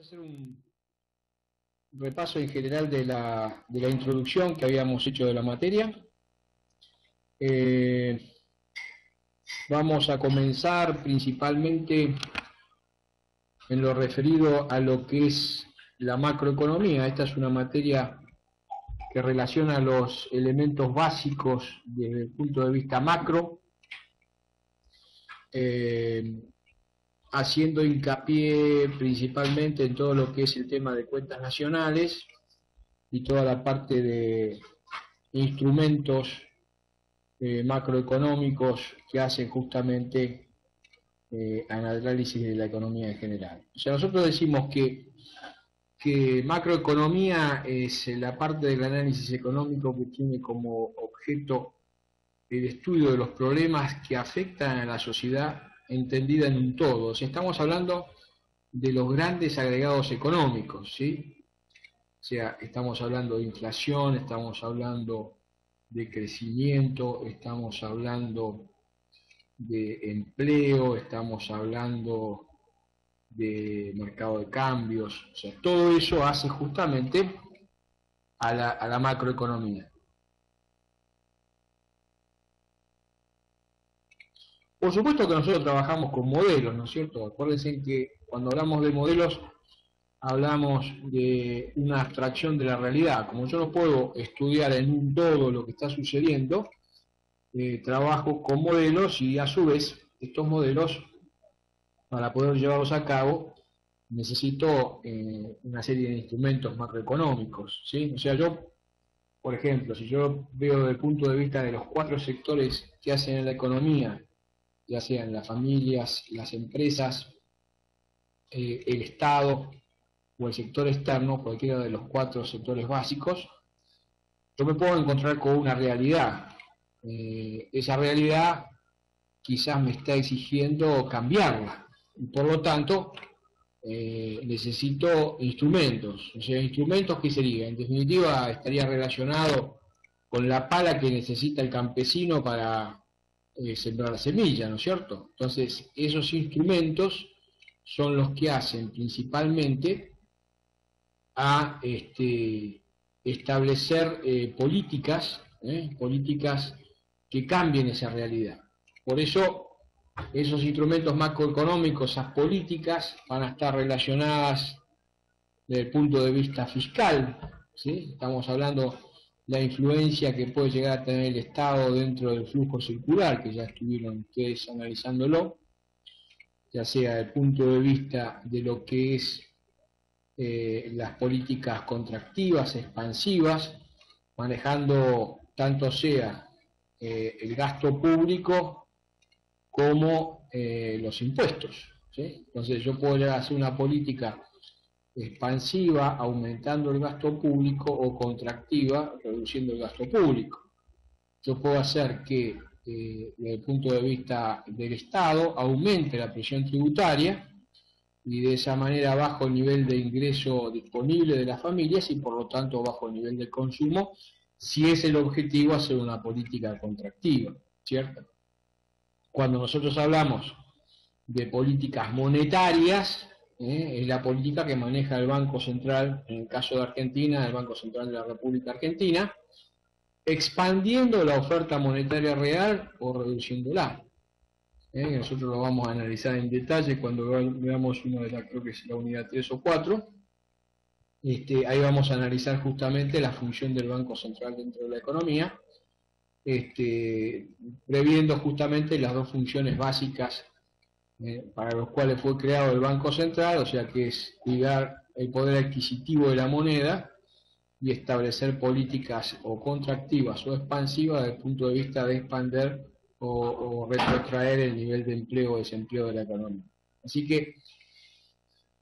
hacer un repaso en general de la introducción que habíamos hecho de la materia. Vamos a comenzar principalmente en lo referido a lo que es la macroeconomía. Esta es una materia que relaciona los elementos básicos desde el punto de vista macro, haciendo hincapié principalmente en todo lo que es el tema de cuentas nacionales y toda la parte de instrumentos macroeconómicos que hacen justamente al análisis de la economía en general. O sea, nosotros decimos que macroeconomía es la parte del análisis económico que tiene como objeto el estudio de los problemas que afectan a la sociedad entendida en un todo. O sea, estamos hablando de los grandes agregados económicos, ¿sí? O sea, estamos hablando de inflación, estamos hablando de crecimiento, estamos hablando de empleo, estamos hablando de mercado de cambios. O sea, todo eso hace justamente a la macroeconomía. Por supuesto que nosotros trabajamos con modelos, ¿no es cierto? Acuérdense que cuando hablamos de modelos hablamos de una abstracción de la realidad. Como yo no puedo estudiar en un todo lo que está sucediendo, trabajo con modelos y a su vez estos modelos, para poder llevarlos a cabo, necesito una serie de instrumentos macroeconómicos, ¿sí? O sea, yo, por ejemplo, si yo veo desde el punto de vista de los 4 sectores que hacen en la economía, ya sean las familias, las empresas, el Estado o el sector externo, cualquiera de los 4 sectores básicos, yo me puedo encontrar con una realidad. Esa realidad quizás me está exigiendo cambiarla, y por lo tanto necesito instrumentos. O sea, instrumentos que serían, en definitiva, estaría relacionado con la pala que necesita el campesino para sembrar la semilla, ¿no es cierto? Entonces, esos instrumentos son los que hacen principalmente a establecer políticas que cambien esa realidad. Por eso, esos instrumentos macroeconómicos, esas políticas, van a estar relacionadas desde el punto de vista fiscal, ¿sí? Estamos hablando la influencia que puede llegar a tener el Estado dentro del flujo circular, que ya estuvieron ustedes analizándolo, ya sea desde el punto de vista de lo que es las políticas contractivas, expansivas, manejando tanto sea el gasto público como los impuestos, ¿sí? Entonces yo puedo llegar a hacer una política expansiva aumentando el gasto público o contractiva reduciendo el gasto público. Yo puedo hacer que desde el punto de vista del Estado aumente la presión tributaria y de esa manera bajo el nivel de ingreso disponible de las familias y por lo tanto bajo el nivel de consumo, si es el objetivo hacer una política contractiva, ¿cierto? Cuando nosotros hablamos de políticas monetarias, es la política que maneja el Banco Central, en el caso de Argentina, el Banco Central de la República Argentina, expandiendo la oferta monetaria real o reduciéndola. Nosotros lo vamos a analizar en detalle cuando veamos una de las, creo que es la unidad 3 o 4. Ahí vamos a analizar justamente la función del Banco Central dentro de la economía, previendo justamente las 2 funciones básicas para los cuales fue creado el Banco Central, o sea que es cuidar el poder adquisitivo de la moneda y establecer políticas o contractivas o expansivas desde el punto de vista de expander o retrotraer el nivel de empleo o desempleo de la economía. Así que,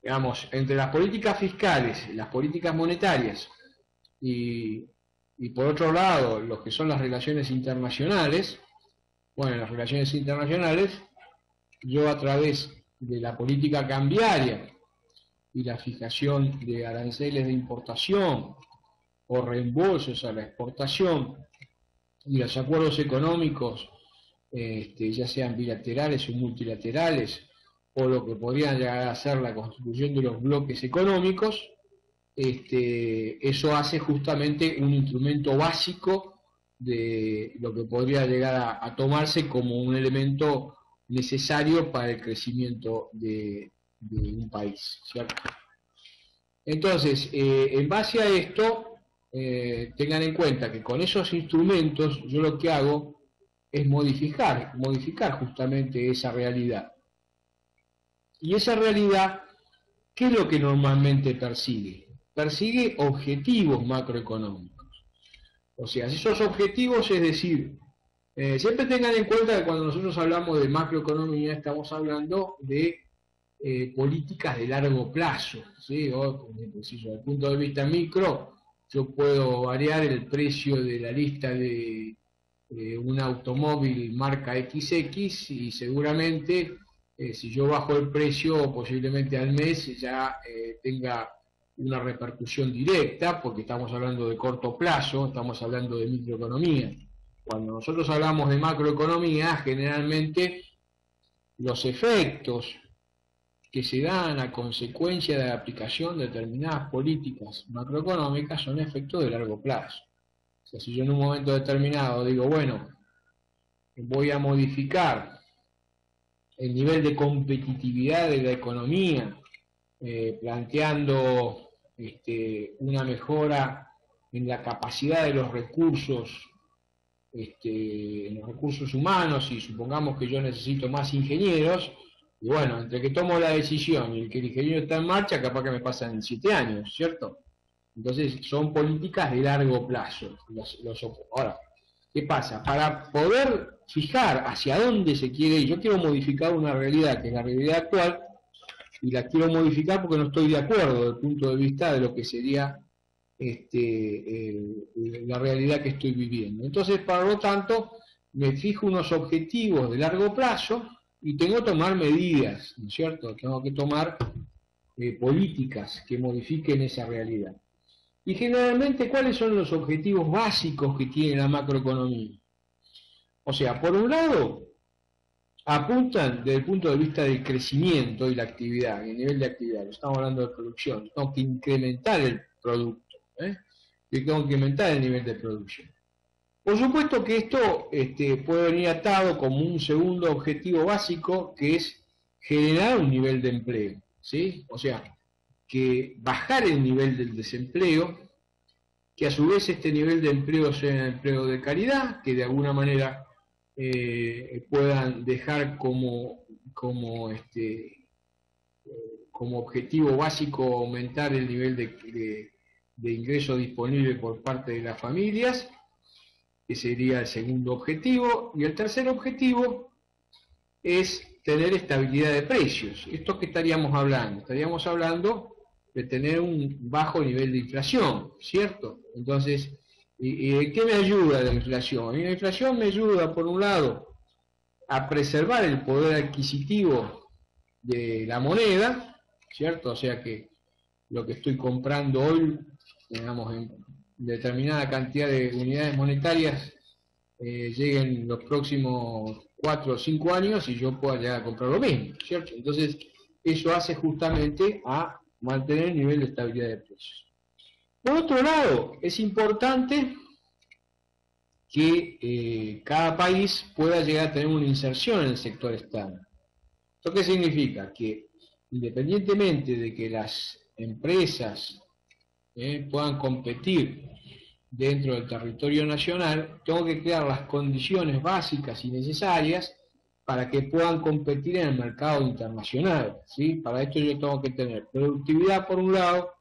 digamos, entre las políticas fiscales, las políticas monetarias y por otro lado, lo que son las relaciones internacionales, bueno, las relaciones internacionales, yo a través de la política cambiaria y la fijación de aranceles de importación o reembolsos a la exportación y los acuerdos económicos, ya sean bilaterales o multilaterales, o lo que podrían llegar a ser la constitución de los bloques económicos, eso hace justamente un instrumento básico de lo que podría llegar a tomarse como un elemento necesario para el crecimiento de un país, ¿cierto? Entonces, en base a esto, tengan en cuenta que con esos instrumentos yo lo que hago es modificar justamente esa realidad. Y esa realidad, ¿qué es lo que normalmente persigue? Persigue objetivos macroeconómicos. O sea, esos objetivos, es decir, siempre tengan en cuenta que cuando nosotros hablamos de macroeconomía estamos hablando de políticas de largo plazo, ¿sí? O, desde el punto de vista micro, yo puedo variar el precio de la lista de un automóvil marca XX y seguramente si yo bajo el precio posiblemente al mes ya tenga una repercusión directa, porque estamos hablando de corto plazo, estamos hablando de microeconomía. Cuando nosotros hablamos de macroeconomía, generalmente los efectos que se dan a consecuencia de la aplicación de determinadas políticas macroeconómicas son efectos de largo plazo. O sea, si yo en un momento determinado digo, bueno, voy a modificar el nivel de competitividad de la economía, planteando una mejora en la capacidad de los recursos, en los recursos humanos, y supongamos que yo necesito más ingenieros, y bueno, entre que tomo la decisión y el que el ingeniero está en marcha, capaz que me pasan 7 años, ¿cierto? Entonces son políticas de largo plazo. Ahora, ¿qué pasa? Para poder fijar hacia dónde se quiere ir, yo quiero modificar una realidad que es la realidad actual, y la quiero modificar porque no estoy de acuerdo desde el punto de vista de lo que sería la realidad que estoy viviendo. Entonces, para lo tanto, me fijo unos objetivos de largo plazo y tengo que tomar medidas, ¿no es cierto? Tengo que tomar políticas que modifiquen esa realidad. Y generalmente, ¿cuáles son los objetivos básicos que tiene la macroeconomía? O sea, por un lado, apuntan desde el punto de vista del crecimiento y la actividad, el nivel de actividad. Estamos hablando de producción, tengo que incrementar el producto, y tengo que incrementar el nivel de producción. Por supuesto que esto puede venir atado como un segundo objetivo básico, que es generar un nivel de empleo, ¿sí? O sea, que bajar el nivel del desempleo, que a su vez este nivel de empleo sea un empleo de calidad, que de alguna manera puedan dejar como objetivo básico aumentar el nivel de ingreso disponible por parte de las familias, que sería el segundo objetivo. Y el tercer objetivo es tener estabilidad de precios. ¿Esto qué estaríamos hablando? Estaríamos hablando de tener un bajo nivel de inflación, ¿cierto? Entonces, ¿y qué me ayuda la inflación? Y la inflación me ayuda, por un lado, a preservar el poder adquisitivo de la moneda, ¿cierto? O sea que lo que estoy comprando hoy, digamos, en determinada cantidad de unidades monetarias, lleguen los próximos 4 o 5 años y yo pueda llegar a comprar lo mismo, ¿cierto? Entonces, eso hace justamente a mantener el nivel de estabilidad de precios. Por otro lado, es importante que cada país pueda llegar a tener una inserción en el sector externo. ¿Esto qué significa? Que independientemente de que las empresas puedan competir dentro del territorio nacional, tengo que crear las condiciones básicas y necesarias para que puedan competir en el mercado internacional, ¿sí? Para esto yo tengo que tener productividad por un lado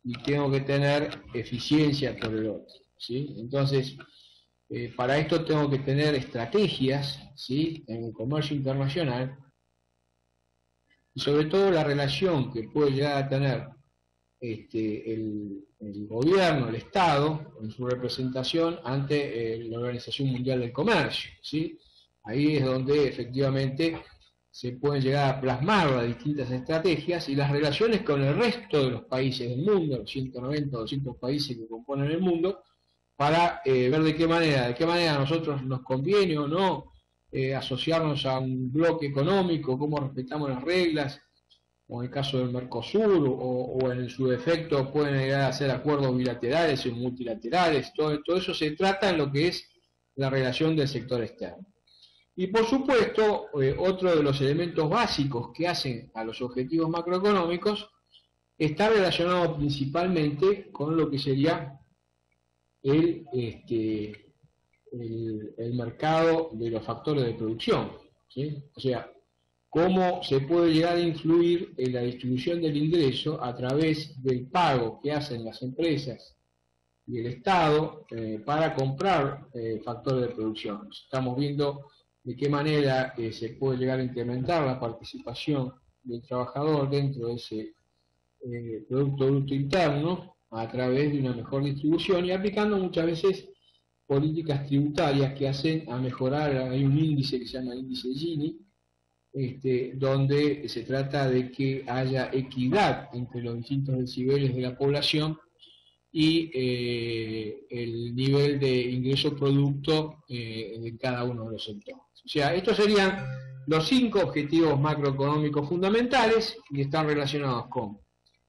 y tengo que tener eficiencia por el otro, ¿sí? Entonces, para esto tengo que tener estrategias, ¿sí?, en el comercio internacional, y sobre todo la relación que puede llegar a tener el gobierno, el Estado, en su representación ante la Organización Mundial del Comercio, ¿sí? Ahí es donde efectivamente se pueden llegar a plasmar las distintas estrategias y las relaciones con el resto de los países del mundo, los 190 o 200 países que componen el mundo, para ver de qué manera a nosotros nos conviene o no asociarnos a un bloque económico, cómo respetamos las reglas, o en el caso del Mercosur, o en su defecto pueden llegar a hacer acuerdos bilaterales o multilaterales. Todo eso se trata en lo que es la relación del sector externo. Y por supuesto, otro de los elementos básicos que hacen a los objetivos macroeconómicos está relacionado principalmente con lo que sería el mercado de los factores de producción, ¿sí? O sea, cómo se puede llegar a influir en la distribución del ingreso a través del pago que hacen las empresas y el Estado para comprar factores de producción. Estamos viendo de qué manera se puede llegar a incrementar la participación del trabajador dentro de ese Producto Bruto Interno a través de una mejor distribución y aplicando muchas veces políticas tributarias que hacen a mejorar. Hay un índice que se llama índice Gini, donde se trata de que haya equidad entre los distintos decibeles de la población y el nivel de ingreso producto en cada uno de los sectores. O sea, estos serían los 5 objetivos macroeconómicos fundamentales y están relacionados con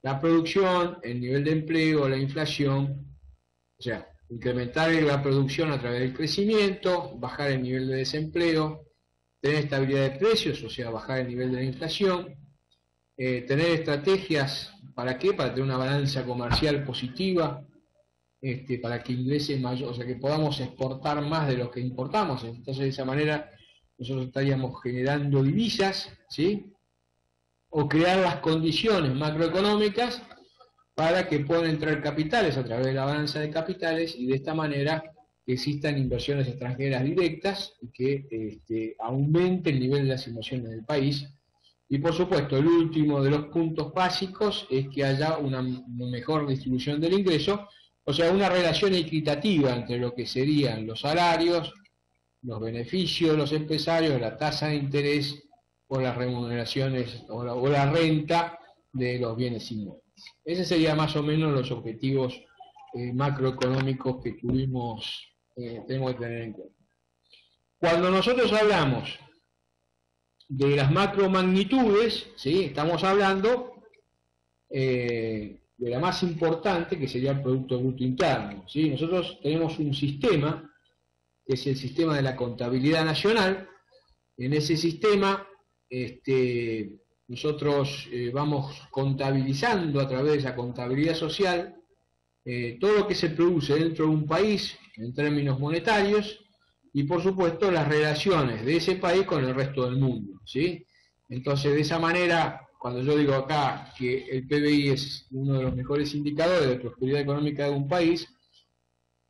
la producción, el nivel de empleo, la inflación, o sea, incrementar la producción a través del crecimiento, bajar el nivel de desempleo, tener estabilidad de precios, o sea, bajar el nivel de la inflación, tener estrategias, ¿para qué? Para tener una balanza comercial positiva, para que ingrese mayor, o sea, que podamos exportar más de lo que importamos. Entonces, de esa manera, nosotros estaríamos generando divisas, ¿sí? O crear las condiciones macroeconómicas para que puedan entrar capitales a través de la balanza de capitales y de esta manera que existan inversiones extranjeras directas y que aumente el nivel de las inversiones del país. Y por supuesto, el último de los puntos básicos es que haya una mejor distribución del ingreso, o sea, una relación equitativa entre lo que serían los salarios, los beneficios de los empresarios, la tasa de interés o las remuneraciones o la renta de los bienes inmuebles. Ese serían más o menos los objetivos macroeconómicos que tenemos que tener en cuenta. Cuando nosotros hablamos de las macromagnitudes, ¿sí? Estamos hablando de la más importante, que sería el Producto Bruto Interno, ¿sí? Nosotros tenemos un sistema, que es el sistema de la contabilidad nacional. En ese sistema nosotros vamos contabilizando a través de esa contabilidad social todo lo que se produce dentro de un país en términos monetarios y por supuesto las relaciones de ese país con el resto del mundo, ¿sí? Entonces, de esa manera, cuando yo digo acá que el PBI es uno de los mejores indicadores de prosperidad económica de un país,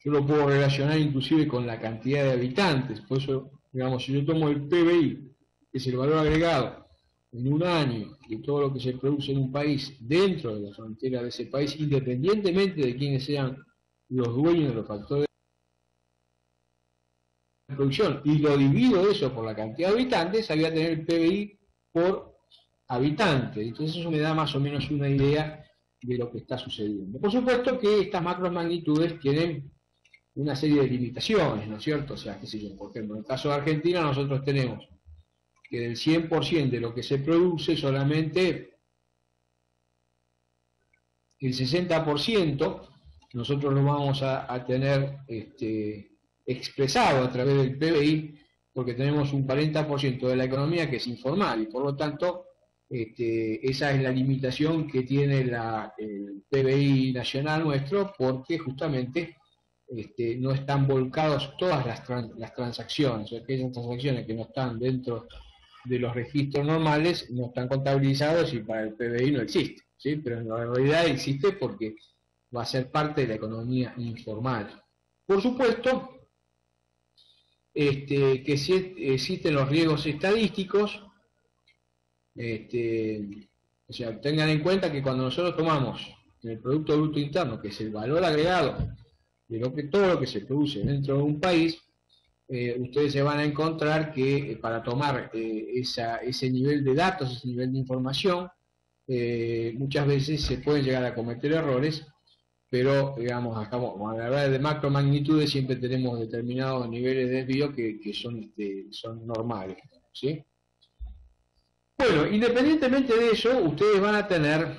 yo lo puedo relacionar inclusive con la cantidad de habitantes. Por eso, digamos, si yo tomo el PBI, que es el valor agregado en un año de todo lo que se produce en un país dentro de la frontera de ese país, independientemente de quiénes sean los dueños de los factores de producción, y lo divido eso por la cantidad de habitantes, ahí voy a tener el PBI por habitante. Entonces eso me da más o menos una idea de lo que está sucediendo. Por supuesto que estas macromagnitudes tienen una serie de limitaciones, ¿no es cierto? O sea, qué sé yo, por ejemplo, en el caso de Argentina nosotros tenemos que del 100% de lo que se produce, solamente el 60% nosotros lo vamos a tener expresado a través del PBI, porque tenemos un 40% de la economía que es informal, y por lo tanto esa es la limitación que tiene el PBI nacional nuestro, porque justamente no están volcados todas las transacciones, aquellas transacciones que no están dentro de los registros normales no están contabilizados y para el PBI no existe, ¿sí? Pero en la realidad existe porque va a ser parte de la economía informal. Por supuesto que si existen los riesgos estadísticos, o sea, tengan en cuenta que cuando nosotros tomamos el Producto Bruto Interno, que es el valor agregado de todo lo que se produce dentro de un país, ustedes se van a encontrar que para tomar ese nivel de datos, ese nivel de información, muchas veces se pueden llegar a cometer errores, pero digamos, acá, cuando hablar de macro magnitudes siempre tenemos determinados niveles de desvío que son normales, ¿sí? Bueno, independientemente de eso, ustedes van a tener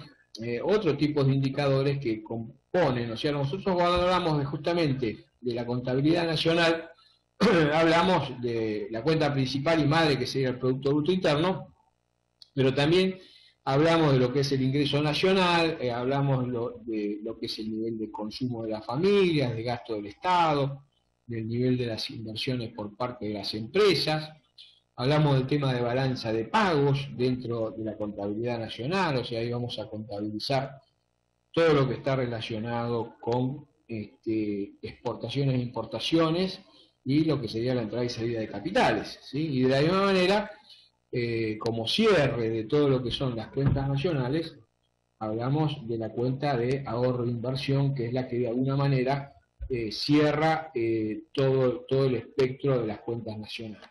otro tipo de indicadores que componen, o sea, nosotros cuando hablamos justamente de la contabilidad nacional, hablamos de la cuenta principal y madre, que sería el Producto Bruto Interno, pero también hablamos de lo que es el ingreso nacional, hablamos de lo que es el nivel de consumo de las familias, de gasto del Estado, del nivel de las inversiones por parte de las empresas, hablamos del tema de balanza de pagos dentro de la contabilidad nacional, o sea, ahí vamos a contabilizar todo lo que está relacionado con exportaciones e importaciones y lo que sería la entrada y salida de capitales, ¿sí? Y de la misma manera, como cierre de todo lo que son las cuentas nacionales, hablamos de la cuenta de ahorro e inversión, que es la que de alguna manera cierra todo el espectro de las cuentas nacionales.